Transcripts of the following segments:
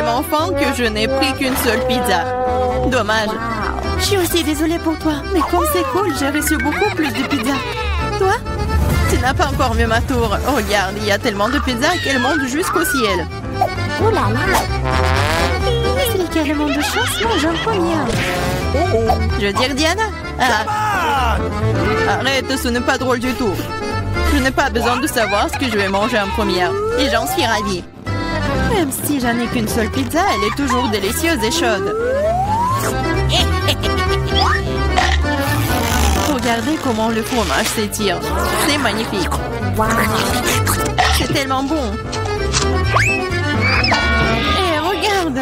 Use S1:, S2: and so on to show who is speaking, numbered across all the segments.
S1: tellement faim que je n'ai pris qu'une seule pizza. Dommage. Je suis aussi désolée pour toi, mais comme c'est cool, j'ai reçu beaucoup plus de pizza. Toi? Tu n'as pas encore vu ma tour. Regarde, il y a tellement de pizzas qu'elle monte jusqu'au ciel.
S2: Oh là là.
S1: C'est carrément de chance, mange en première. Je veux dire Diana? Ah. Arrête, ce n'est pas drôle du tout. Je n'ai pas besoin de savoir ce que je vais manger en première. Et j'en suis ravie. Même si j'en ai qu'une seule pizza, elle est toujours délicieuse et chaude. Regardez comment le fromage s'étire. C'est magnifique.
S2: Wow.
S1: C'est tellement bon. Et regarde.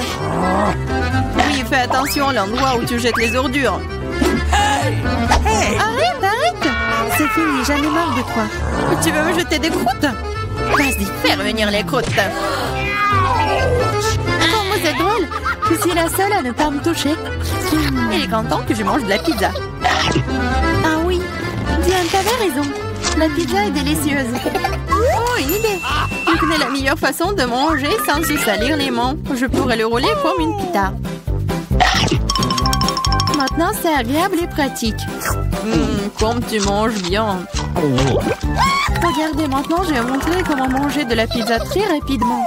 S1: Oui, fais attention à l'endroit où tu jettes les ordures. Arrête, arrête. C'est fini, j'en ai marre de toi. Tu veux me jeter des croûtes? Vas-y, fais revenir les croûtes. Comment c'est drôle. Je suis la seule à ne pas me toucher. Il est content que je mange de la pizza. Ah oui, Diane, t'avais raison. La pizza est délicieuse. Oh, une idée. Je connais la meilleure façon de manger sans se salir les mains. Je pourrais le rouler comme une pita. Maintenant, c'est agréable et pratique. Comme tu manges bien. Regardez, maintenant, je vais montrer comment manger de la pizza très rapidement.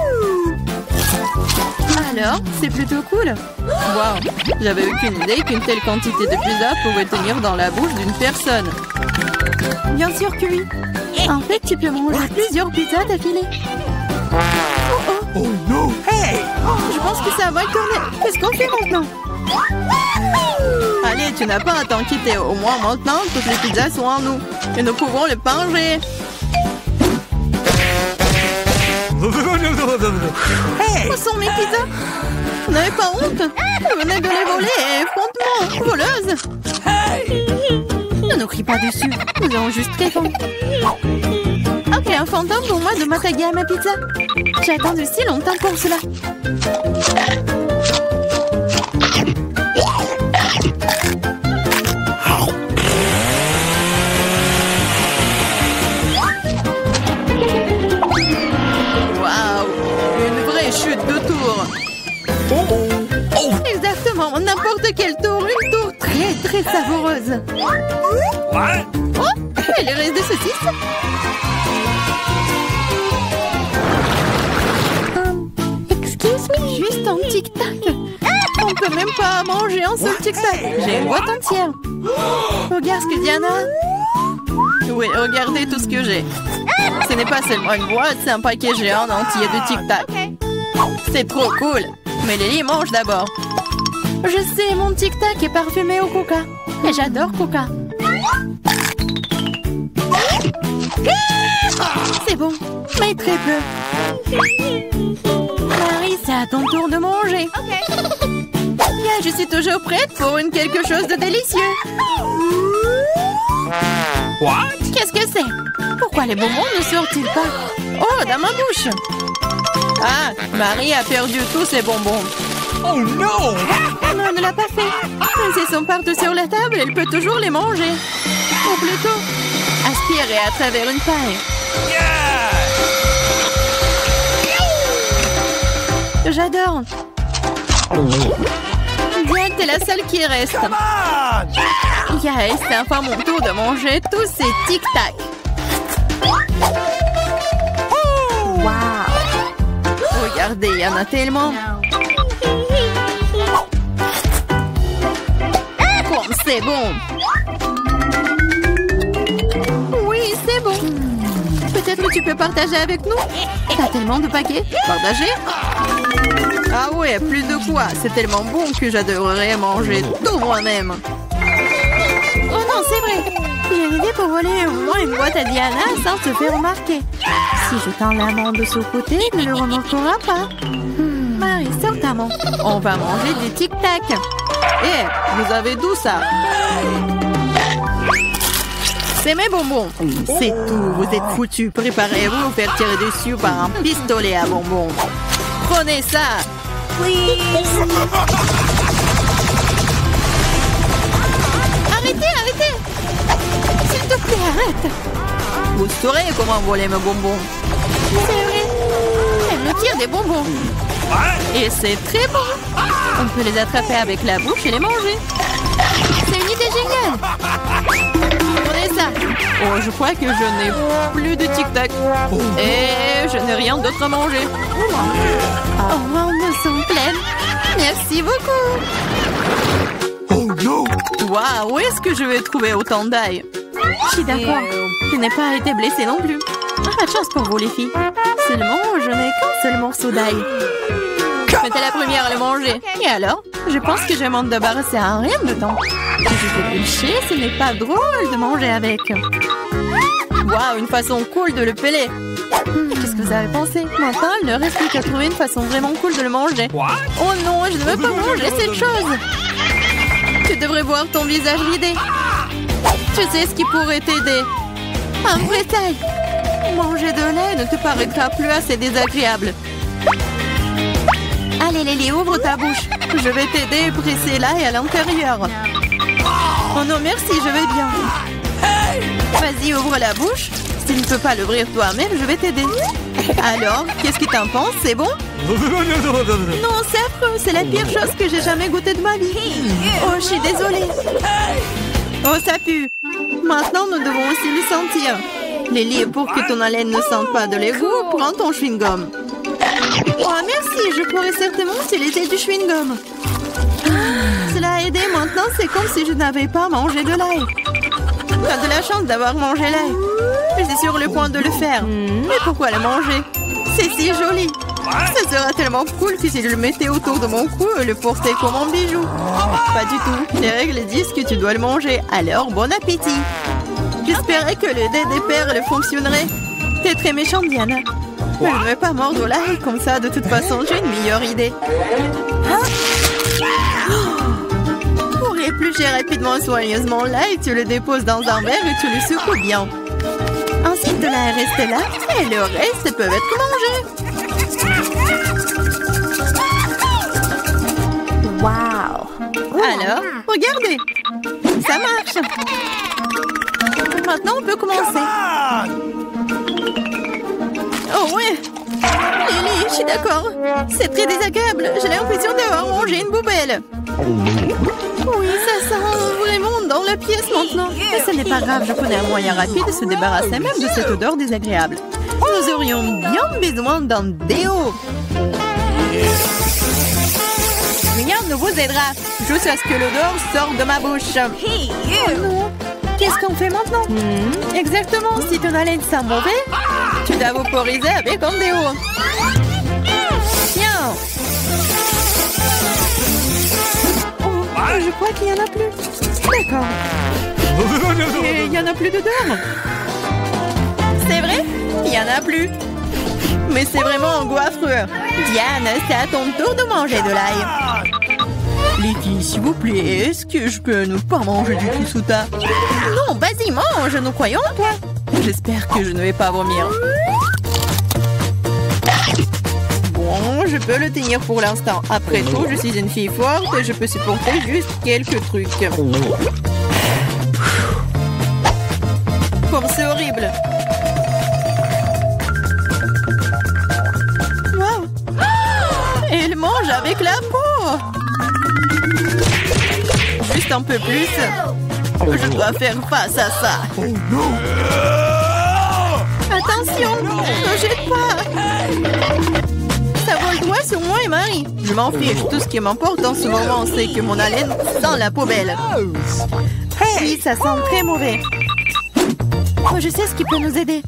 S1: Alors, c'est plutôt cool. Wow, j'avais aucune idée qu'une telle quantité de pizza pouvait tenir dans la bouche d'une personne. Bien sûr que oui. En fait, tu peux manger plusieurs pizzas d'affilée.
S3: Oh non! Hey!
S1: Je pense que ça va tourner. Qu'est-ce qu'on fait maintenant? Allez, tu n'as pas à t'inquiéter. Au moins maintenant, toutes les pizzas sont en nous. Et nous pouvons les manger.
S3: Hey!
S1: Où sont mes pizzas? Vous n'avez pas honte? Vous venez de les voler et frontement, voleuse. Ne nous crie pas dessus. Nous avons juste très faim. Ok, un fantôme pour moi de m'attaquer à ma pizza. J'ai attendu si longtemps pour cela. Waouh! Une vraie chute de tour. Exactement, n'importe quel tour. Une tour très très savoureuse. Oh, elle reste des saucisses.
S2: Excuse me.
S1: Juste un tic-tac. On peut même pas manger un seul tic-tac. J'ai une boîte entière. Regarde ce que Diana a. Oui, regardez tout ce que j'ai. Ce n'est pas seulement une boîte, c'est un paquet géant entier de tic-tac. C'est trop cool. Mais Lily mange d'abord. Je sais, mon tic-tac est parfumé au coca. Et j'adore coca. C'est bon, mais très peu. Marie, c'est à ton tour de manger. Bien, je suis toujours prête pour quelque chose de délicieux.
S3: What?
S1: Qu'est-ce que c'est? Pourquoi les bonbons ne sortent-ils pas? Oh, dans ma bouche. Ah, Marie a perdu tous ses bonbons.
S3: Oh non!
S1: Non, elle ne l'a pas fait. Mais elles sont partout sur la table, elle peut toujours les manger. Ou plutôt, aspirer à travers une paille. J'adore. Diane, t'es la seule qui reste.
S3: Come on!
S1: Yes, c'est enfin mon tour de manger tous ces tic-tac.
S2: Wow.
S1: Regardez, il y en a tellement. Comme c'est bon. Oui, c'est bon. Peut-être que tu peux partager avec nous? T'as tellement de paquets. Partager? Ah ouais, plus de quoi. C'est tellement bon que j'adorerais manger tout moi-même. Oh non, c'est vrai. J'ai une idée pour voler au moins une boîte à Diana sans se faire remarquer. Si je tends la main de ce côté, il ne le remarquera pas. Marie, sors ta main. On va manger des tic-tac. Eh, vous avez d'où ça? C'est mes bonbons. C'est tout, vous êtes foutus. Préparez-vous à vous faire tirer dessus par un pistolet à bonbons. Prenez ça. Please. Arrêtez, arrêtez. S'il te plaît, arrête. Vous saurez comment voler mes bonbons. C'est vrai. Elle me tire des bonbons. Et c'est très bon. On peut les attraper avec la bouche et les manger. C'est une idée géniale. Prenez ça. Oh, je crois que je n'ai plus de tic-tac. Et je n'ai rien d'autre à manger. Oh, nous sommes pleines. Merci beaucoup.
S3: Oh no!
S1: Waouh, où est-ce que je vais trouver autant d'ail? Je suis d'accord. Je n'ai pas été blessée non plus. Pas de chance pour vous, les filles. Seulement, je n'ai qu'un seul morceau d'ail. J'étais la première à le manger. Et alors? Je pense que je vais m'en débarrasser en rien de temps. Si je fais pêcher, ce n'est pas drôle de manger avec. Waouh, une façon cool de le peler. Qu'est-ce que vous avez pensé? Maintenant, il ne reste plus qu'à trouver une façon vraiment cool de le manger. Oh non, je ne veux pas manger cette chose. Tu devrais voir ton visage ridé. Tu sais ce qui pourrait t'aider. Un vrai taille. Manger de lait ne te paraîtra plus assez désagréable. Allez, Lily, ouvre ta bouche. Je vais t'aider à presser l'ail à l'intérieur. Oh non, merci, je vais bien. Vas-y, ouvre la bouche. Si tu ne peux pas l'ouvrir toi-même, je vais t'aider. Alors, qu'est-ce que t'en penses? C'est bon? Non, c'est affreux. C'est la pire chose que j'ai jamais goûté de ma vie. Oh, je suis désolée. Oh, ça pue. Maintenant, nous devons aussi le sentir. Lily, pour que ton haleine ne sente pas de l'égout, prends ton chewing-gum. Oh, merci. Je pourrais certainement utiliser du chewing-gum. Cela a aidé. Maintenant, c'est comme si je n'avais pas mangé de l'ail. Tu as de la chance d'avoir mangé l'ail. Je suis sur le point de le faire. Mais pourquoi le manger? C'est si joli. Ça sera tellement cool que si je le mettais autour de mon cou et le portais comme un bijou. Pas du tout. Les règles disent que tu dois le manger. Alors, bon appétit. J'espérais que le dé des perles fonctionnerait. T'es très méchante, Diana. Mais je ne vais pas mordre l'ail comme ça. De toute façon, j'ai une meilleure idée. Pour éplucher rapidement soigneusement l'ail, tu le déposes dans un verre et tu le secoues bien. Ensuite, de l'ail reste là et le reste peut être mangé.
S2: Wow!
S1: Alors, regardez. Ça marche. Maintenant, on peut commencer. Oh ouais. Lily, je suis d'accord. C'est très désagréable. J'ai l'impression d'avoir mangé une poubelle. Oui, ça sent vraiment dans la pièce maintenant. Mais ce n'est pas grave, je connais un moyen rapide de se débarrasser même de cette odeur désagréable. Nous aurions bien besoin d'un déo. Rien ne vous aidera, juste à ce que l'odeur sorte de ma bouche. Oh non. Qu'est-ce qu'on fait maintenant? Exactement, si ton haleine sent mauvais, tu dois vaporiser avec un déo. Tiens. Je crois qu'il n'y en a plus. D'accord. Et il n'y en a plus d'odeur. C'est vrai? Il n'y en a plus. Mais c'est vraiment un goût affreux. Diane, c'est à ton tour de manger de l'ail. Les filles, s'il vous plaît, est-ce que je peux ne pas manger du tout sous ta... Non, vas-y, mange, nous croyons en toi. J'espère que je ne vais pas vomir. Bon, je peux le tenir pour l'instant. Après tout, je suis une fille forte et je peux supporter juste quelques trucs. Comme c'est horrible. Wow. Elle mange avec la peau. Juste un peu plus. Je dois faire face à ça. Attention, ne jette pas. Ça vole droit sur moi et Marie. Je m'en fiche. Tout ce qui m'importe en ce moment, c'est que mon haleine sent la poubelle. Oui, ça sent très mauvais. Oh, je sais ce qui peut nous aider.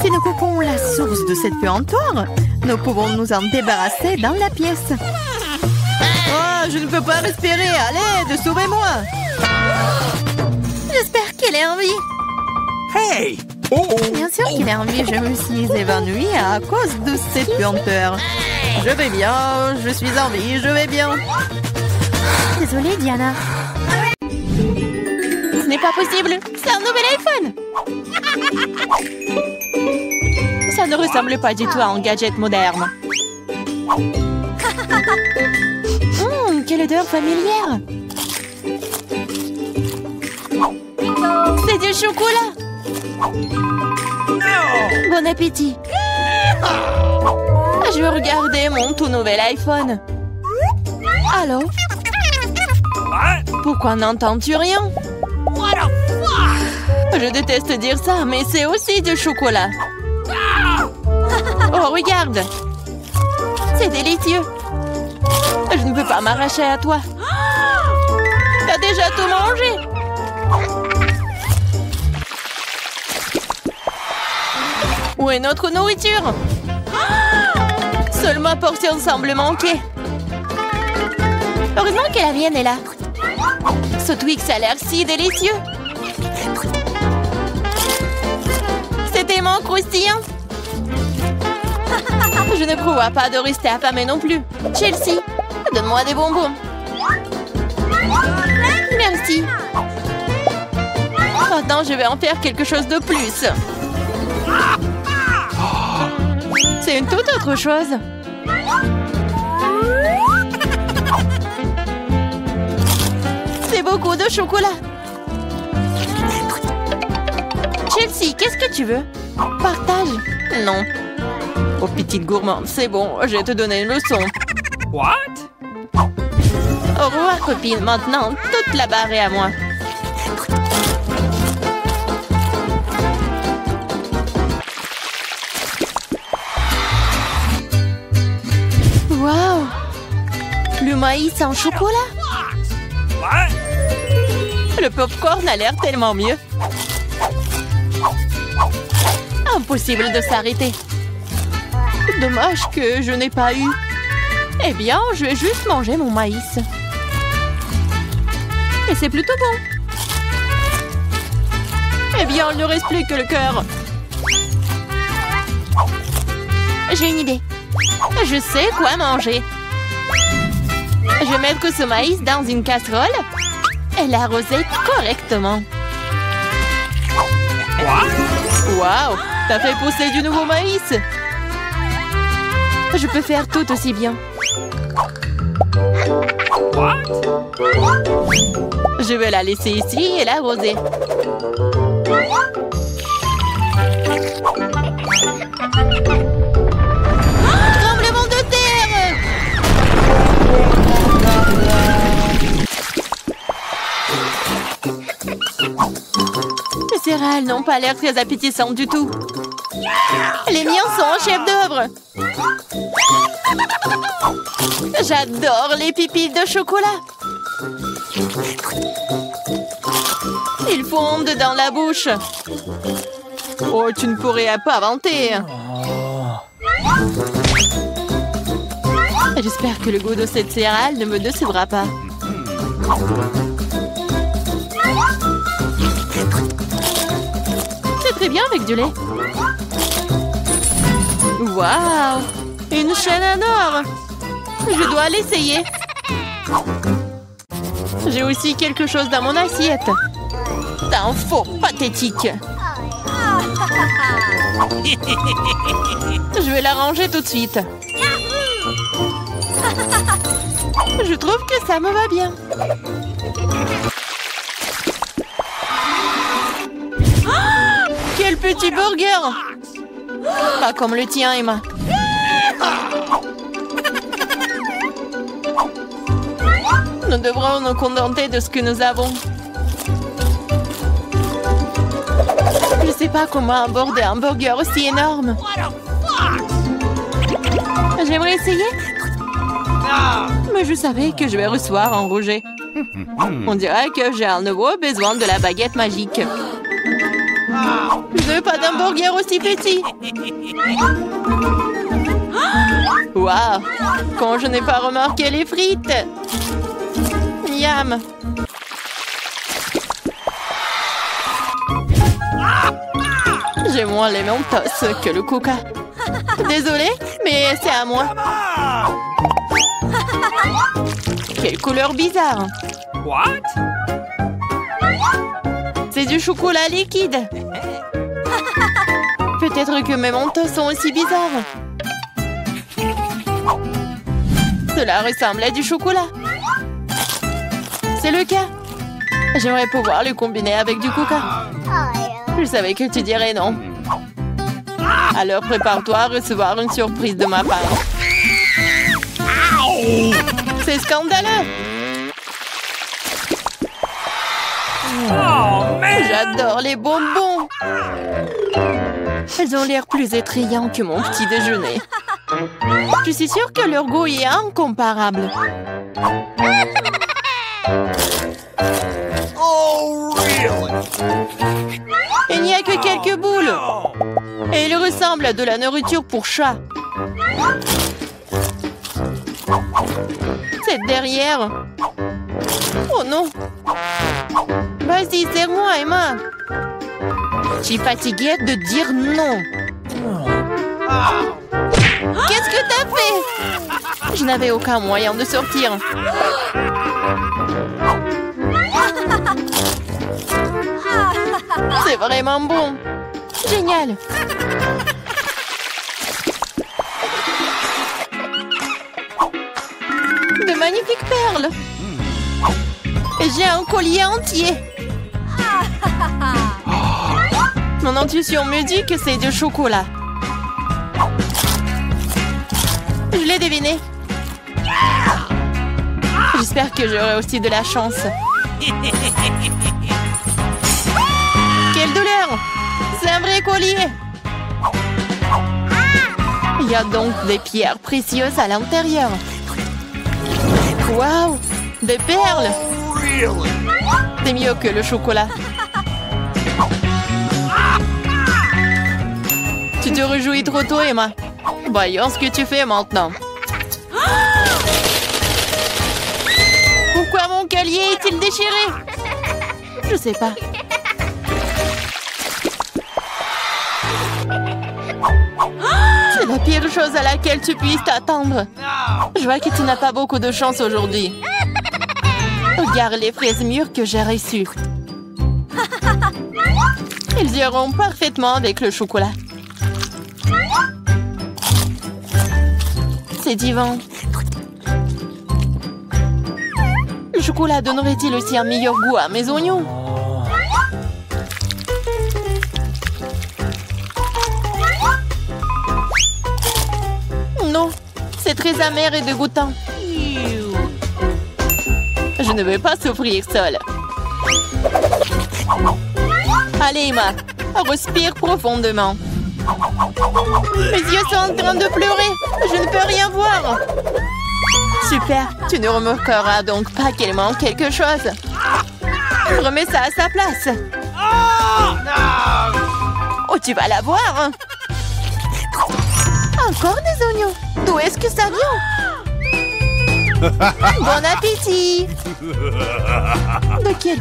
S1: Si nous coupons la source de cette puanteur, nous pouvons nous en débarrasser dans la pièce. Oh, je ne peux pas respirer. Allez, sauvez-moi. J'espère qu'elle est en vie.
S3: Hey!
S1: Bien sûr qu'il est en vie. Je me suis évanouie à cause de cette puanteur. Je vais bien. Je suis en vie. Je vais bien. Désolée, Diana. Ce n'est pas possible. C'est un nouvel iPhone. Ça ne ressemble pas du tout à un gadget moderne. Quelle odeur familière. C'est du chocolat. Bon appétit. Je veux regarder mon tout nouvel iPhone. Allô? Pourquoi n'entends-tu rien? Je déteste dire ça, mais c'est aussi du chocolat. Oh, regarde! C'est délicieux! Je ne peux pas m'arracher à toi. T'as déjà tout mangé! Où est notre nourriture? Seule ma portion semble manquer. Heureusement que la mienne est là. Ce Twix a l'air si délicieux. C'est tellement croustillant. Je ne prévois pas de rester affamée non plus. Chelsea, donne-moi des bonbons. Merci. Maintenant, je vais en faire quelque chose de plus. C'est une toute autre chose. C'est beaucoup de chocolat. Chelsea, qu'est-ce que tu veux? Partage. Non. Oh, petite gourmande, c'est bon, je vais te donner une leçon.
S3: What?
S1: Au revoir, copine. Maintenant, toute la barre est à moi. Waouh! Le maïs en chocolat? Le popcorn a l'air tellement mieux. Impossible de s'arrêter. Dommage que je n'ai pas eu. Eh bien, je vais juste manger mon maïs. Et c'est plutôt bon. Eh bien, il ne reste plus que le cœur. J'ai une idée. Je sais quoi manger. Je vais mettre ce maïs dans une casserole et l'arroser correctement. Waouh! T'as fait pousser du nouveau maïs! Je peux faire tout aussi bien. Je vais la laisser ici et l'arroser. Tremblement de terre! Les céréales n'ont pas l'air très appétissantes du tout. Les miens sont en chef d'œuvre. J'adore les pépites de chocolat. Ils fondent dans la bouche. Oh, tu ne pourrais pas inventer. J'espère que le goût de cette céréale ne me décevra pas. C'est très bien avec du lait. Waouh! Une chaîne en or! Je dois l'essayer. J'ai aussi quelque chose dans mon assiette. T'as un faux pathétique. Je vais la ranger tout de suite. Je trouve que ça me va bien. Quel petit burger! Pas comme le tien, Emma. Nous devrons nous contenter de ce que nous avons. Je ne sais pas comment aborder un burger aussi énorme. J'aimerais essayer. Mais je savais que je vais recevoir un rejet. On dirait que j'ai à nouveau besoin de la baguette magique. Je ne veux pas d'un burger aussi petit. Waouh! Quand je n'ai pas remarqué les frites. Miam! J'ai moins les Mentos que le Coca. Désolée, mais c'est à moi. Quelle couleur bizarre!
S3: What?
S1: C'est du chocolat liquide. Peut-être que mes Mentos sont aussi bizarres. Cela ressemble à du chocolat. C'est le cas. J'aimerais pouvoir le combiner avec du Coca. Je savais que tu dirais non. Alors prépare-toi à recevoir une surprise de ma part. C'est scandaleux.
S3: Oh, man!
S1: J'adore les bonbons. Elles ont l'air plus attrayants que mon petit déjeuner. Je suis sûre que leur goût est incomparable.
S3: Oh, really?
S1: Il n'y a que quelques boules. Et ils ressemblent à de la nourriture pour chat. C'est derrière. Oh non. Vas-y, serre-moi, Emma. Je suis fatiguée de dire non. Qu'est-ce que t'as fait? Je n'avais aucun moyen de sortir. C'est vraiment bon. Génial. De magnifiques perles. Et j'ai un collier entier. Mon intuition me dit que c'est du chocolat. Je l'ai deviné. J'espère que j'aurai aussi de la chance. Quelle douleur! C'est un vrai collier! Il y a donc des pierres précieuses à l'intérieur. Waouh! Des perles!
S3: Really?
S1: C'est mieux que le chocolat. Tu te réjouis trop tôt, Emma. Voyons ce que tu fais maintenant. Pourquoi mon collier est-il déchiré? Je sais pas. C'est la pire chose à laquelle tu puisses t'attendre. Je vois que tu n'as pas beaucoup de chance aujourd'hui. Regarde les fraises mûres que j'ai reçues. Ils iront parfaitement avec le chocolat. C'est divin. Le chocolat donnerait-il aussi un meilleur goût à mes oignons? Non, c'est très amer et dégoûtant. Je ne vais pas souffrir seule. Allez, Emma, respire profondément. Mes yeux sont en train de pleurer. Je ne peux rien voir. Super, tu ne remarqueras donc pas qu'il manque quelque chose. Remets ça à sa place. Oh, tu vas la voir. Encore des oignons. D'où est-ce que ça vient? Bon appétit. De quel